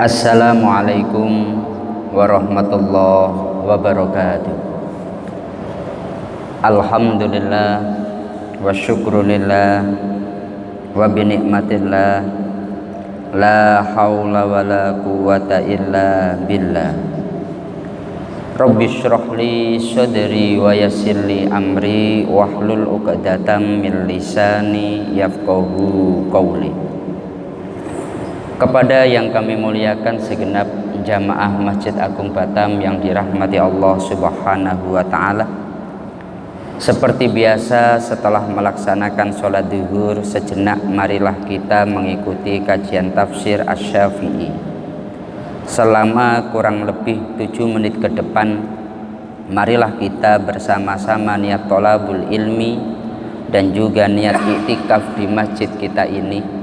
Assalamualaikum warahmatullahi wabarakatuh. Alhamdulillah wa syukrulillah wa binikmatillah, la hawla wa la quwwata illa billah. Rabbi shrah li sadri wa yassir li amri wahlul 'uqdatam min lisani yafqahu qawli. Kepada yang kami muliakan segenap jamaah Masjid Agung Batam yang dirahmati Allah Subhanahu wa Ta'ala, seperti biasa setelah melaksanakan sholat zuhur sejenak, marilah kita mengikuti kajian tafsir Asy-Syafi'i selama kurang lebih 7 menit ke depan. Marilah kita bersama-sama niat thalabul ilmi dan juga niat iktikaf di masjid kita ini,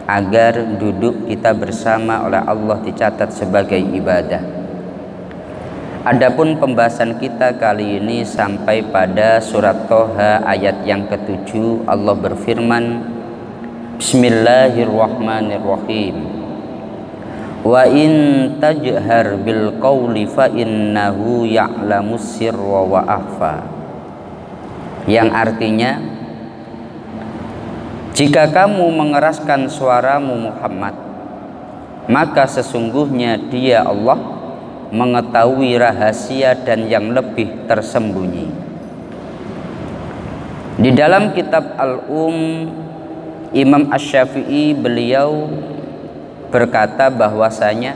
agar duduk kita bersama oleh Allah dicatat sebagai ibadah. Adapun pembahasan kita kali ini sampai pada surat Thaha ayat yang ke-7. Allah berfirman, Bismillahirrahmanirrahim, wa in tajhar bil qawli fa innahu ya'lamus sirra wa akhfa, yang artinya, jika kamu mengeraskan suaramu Muhammad, maka sesungguhnya Dia Allah mengetahui rahasia dan yang lebih tersembunyi. Di dalam kitab Imam Asy-Syafi'i beliau berkata bahwasanya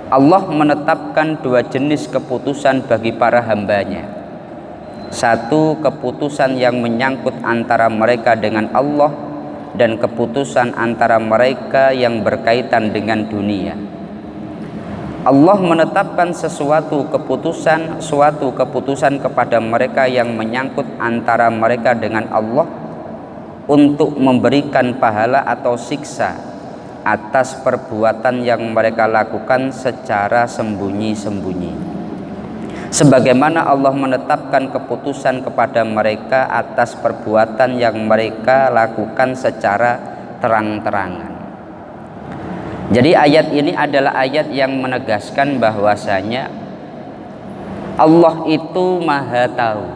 Allah menetapkan 2 jenis keputusan bagi para hambanya. Satu, keputusan yang menyangkut antara mereka dengan Allah, dan keputusan antara mereka yang berkaitan dengan dunia. Allah menetapkan suatu keputusan kepada mereka yang menyangkut antara mereka dengan Allah untuk memberikan pahala atau siksa atas perbuatan yang mereka lakukan secara sembunyi-sembunyi, sebagaimana Allah menetapkan keputusan kepada mereka atas perbuatan yang mereka lakukan secara terang-terangan. Jadi ayat ini adalah ayat yang menegaskan bahwasanya Allah itu Maha Tahu.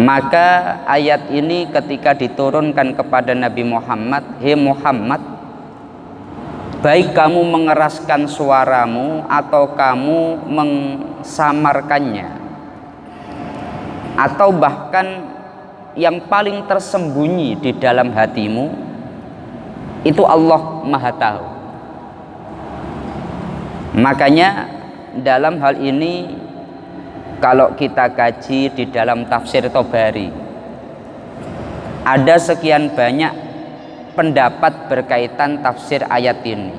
Maka ayat ini ketika diturunkan kepada Nabi Muhammad, "Hei Muhammad, baik kamu mengeraskan suaramu atau kamu mengsamarkannya, atau bahkan yang paling tersembunyi di dalam hatimu, itu Allah Maha Tahu." Makanya dalam hal ini kalau kita kaji di dalam tafsir Thabari, ada sekian banyak pendapat berkaitan tafsir ayat ini.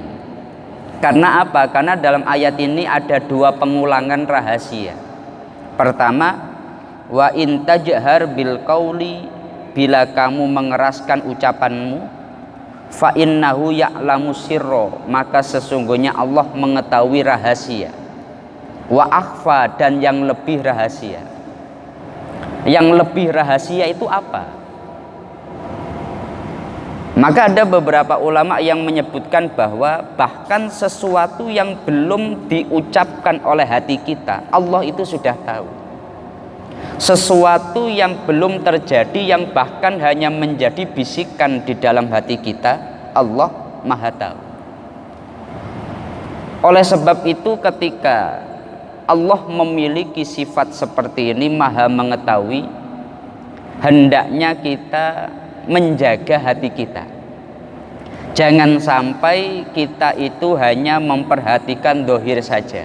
Karena apa? Karena dalam ayat ini ada 2 pengulangan rahasia. Pertama, wa in tajhar bil qauli, bila kamu mengeraskan ucapanmu, fa innahu ya'lamu sirra, maka sesungguhnya Allah mengetahui rahasia, wa akhfa, dan yang lebih rahasia. Yang lebih rahasia itu apa? Maka ada beberapa ulama yang menyebutkan bahwa bahkan sesuatu yang belum diucapkan oleh hati kita, Allah itu sudah tahu. Sesuatu yang belum terjadi, yang bahkan hanya menjadi bisikan di dalam hati kita, Allah Maha Tahu. Oleh sebab itu ketika Allah memiliki sifat seperti ini, Maha mengetahui, hendaknya kita menjaga hati kita. Jangan sampai kita itu hanya memperhatikan dohir saja.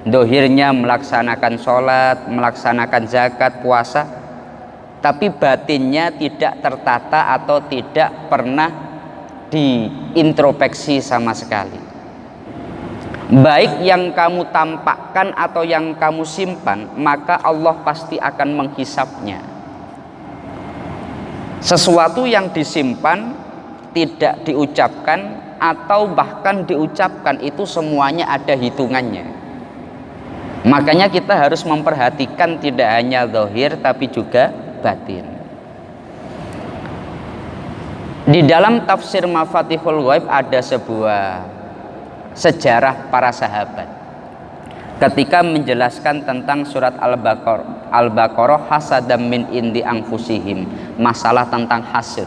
Dohirnya melaksanakan sholat, melaksanakan zakat, puasa, tapi batinnya tidak tertata atau tidak pernah diintrospeksi sama sekali. Baik yang kamu tampakkan atau yang kamu simpan, maka Allah pasti akan menghisapnya. Sesuatu yang disimpan, tidak diucapkan, atau bahkan diucapkan, itu semuanya ada hitungannya. Makanya kita harus memperhatikan tidak hanya zahir tapi juga batin. Di dalam tafsir Mafatihul Ghaib ada sebuah sejarah para sahabat ketika menjelaskan tentang surat Al-Baqarah hasadam min indi anfusihim, masalah tentang hasud.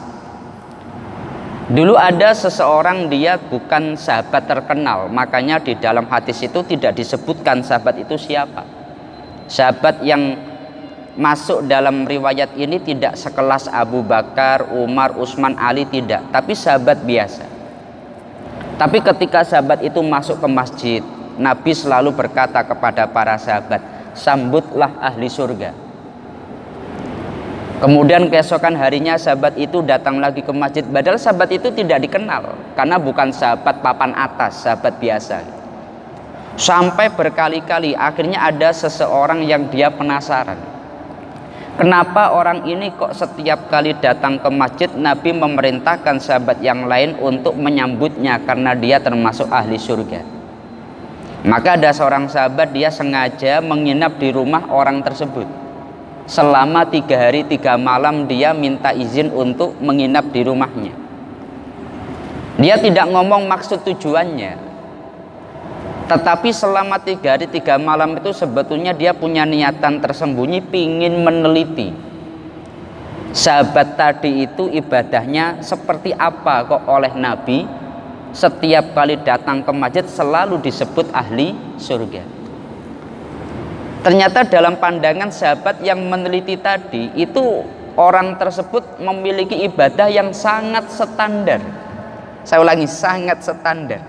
Dulu ada seseorang, dia bukan sahabat terkenal, makanya di dalam hadis itu tidak disebutkan sahabat itu siapa. Sahabat yang masuk dalam riwayat ini tidak sekelas Abu Bakar, Umar, Utsman, Ali, tidak, tapi sahabat biasa. Tapi ketika sahabat itu masuk ke masjid, Nabi selalu berkata kepada para sahabat, sambutlah ahli surga. Kemudian keesokan harinya sahabat itu datang lagi ke masjid, padahal sahabat itu tidak dikenal karena bukan sahabat papan atas, sahabat biasa. Sampai berkali-kali akhirnya ada seseorang yang dia penasaran, kenapa orang ini kok setiap kali datang ke masjid Nabi memerintahkan sahabat yang lain untuk menyambutnya karena dia termasuk ahli surga. Maka ada seorang sahabat, dia sengaja menginap di rumah orang tersebut selama 3 hari 3 malam. Dia minta izin untuk menginap di rumahnya. Dia tidak ngomong maksud tujuannya, tetapi selama 3 hari 3 malam itu sebetulnya dia punya niatan tersembunyi, pingin meneliti sahabat tadi itu ibadahnya seperti apa kok oleh Nabi setiap kali datang ke masjid selalu disebut ahli surga. Ternyata dalam pandangan sahabat yang meneliti tadi itu, orang tersebut memiliki ibadah yang sangat standar. Saya ulangi, sangat standar.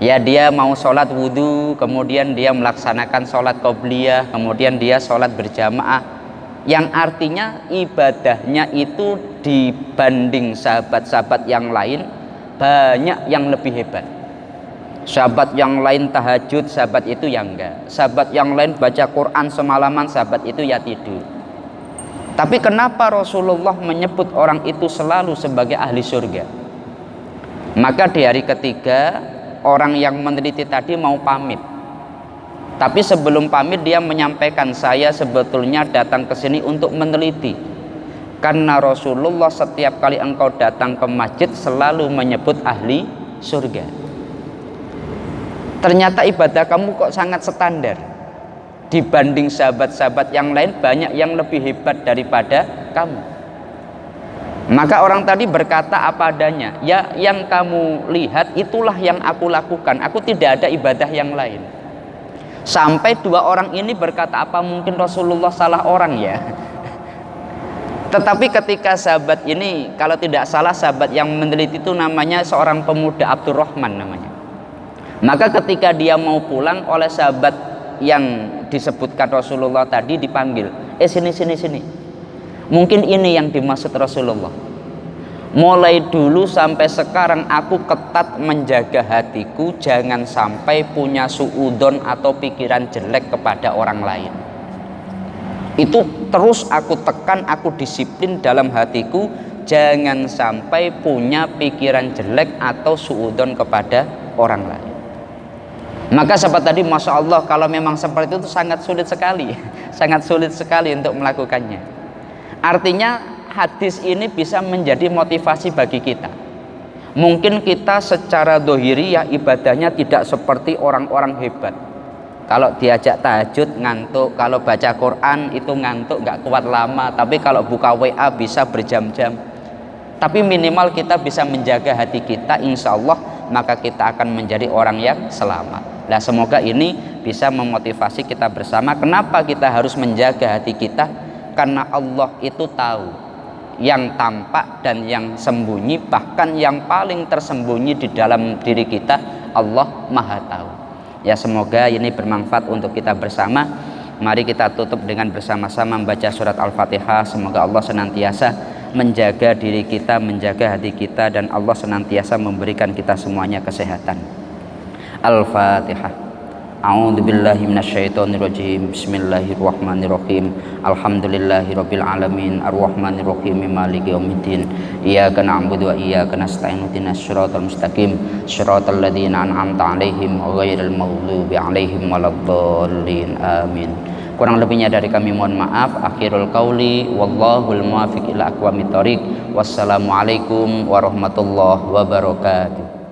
Ya, dia mau sholat wudhu, kemudian dia melaksanakan sholat qobliyah, kemudian dia sholat berjamaah, yang artinya ibadahnya itu dibanding sahabat-sahabat yang lain banyak yang lebih hebat. Sahabat yang lain tahajud, sahabat itu yang enggak. Sahabat yang lain baca Quran semalaman, sahabat itu ya tidur. Tapi kenapa Rasulullah menyebut orang itu selalu sebagai ahli surga? Maka di hari ketiga orang yang meneliti tadi mau pamit. Tapi sebelum pamit dia menyampaikan, saya sebetulnya datang ke sini untuk meneliti. Karena Rasulullah setiap kali engkau datang ke masjid selalu menyebut ahli surga. Ternyata ibadah kamu kok sangat standar. Dibanding sahabat-sahabat yang lain banyak yang lebih hebat daripada kamu. Maka orang tadi berkata apa adanya, ya yang kamu lihat itulah yang aku lakukan, aku tidak ada ibadah yang lain. Sampai 2 orang ini berkata, apa mungkin Rasulullah salah orang ya? Tetapi ketika sahabat ini, kalau tidak salah sahabat yang meneliti itu namanya seorang pemuda, Abdurrahman namanya. Maka ketika dia mau pulang, oleh sahabat yang disebutkan Rasulullah tadi dipanggil, sini. Mungkin ini yang dimaksud Rasulullah. Mulai dulu sampai sekarang aku ketat menjaga hatiku jangan sampai punya suudzon atau pikiran jelek kepada orang lain. Itu terus aku tekan, aku disiplin dalam hatiku, jangan sampai punya pikiran jelek atau suudzon kepada orang lain. Maka sahabat tadi, masya Allah, kalau memang seperti itu sangat sulit sekali, sangat sulit sekali untuk melakukannya. Artinya hadis ini bisa menjadi motivasi bagi kita. Mungkin kita secara dohiriyah ibadahnya tidak seperti orang-orang hebat. Kalau diajak tahajud ngantuk, kalau baca Quran itu ngantuk, nggak kuat lama. Tapi kalau buka WA bisa berjam-jam. Tapi minimal kita bisa menjaga hati kita, insya Allah maka kita akan menjadi orang yang selamat. Nah, semoga ini bisa memotivasi kita bersama. Kenapa kita harus menjaga hati kita? Karena Allah itu tahu yang tampak dan yang sembunyi, bahkan yang paling tersembunyi di dalam diri kita, Allah Maha tahu. Ya, semoga ini bermanfaat untuk kita bersama. Mari kita tutup dengan bersama-sama membaca surat Al-Fatihah. Semoga Allah senantiasa menjaga diri kita, menjaga hati kita, dan Allah senantiasa memberikan kita semuanya kesehatan. Al-Fatihah. A'udzu billahi minasyaitonir rajim. Bismillahirrahmanirrahim. Alhamdulillahirabbil alamin arrahmanir rahim maliki yaumiddin. Iyyaka na'budu wa iyyaka nasta'in. Ihdinas siratal mustaqim. Shiratal ladzina an'amta 'alaihim ghairil maghdubi 'alaihim waladdallin. Amin. Kurang lebihnya dari kami mohon maaf. Akhirul qauli wallahul muwaffiq ila aqwamit thoriq. Wassalamualaikum warahmatullahi wabarakatuh.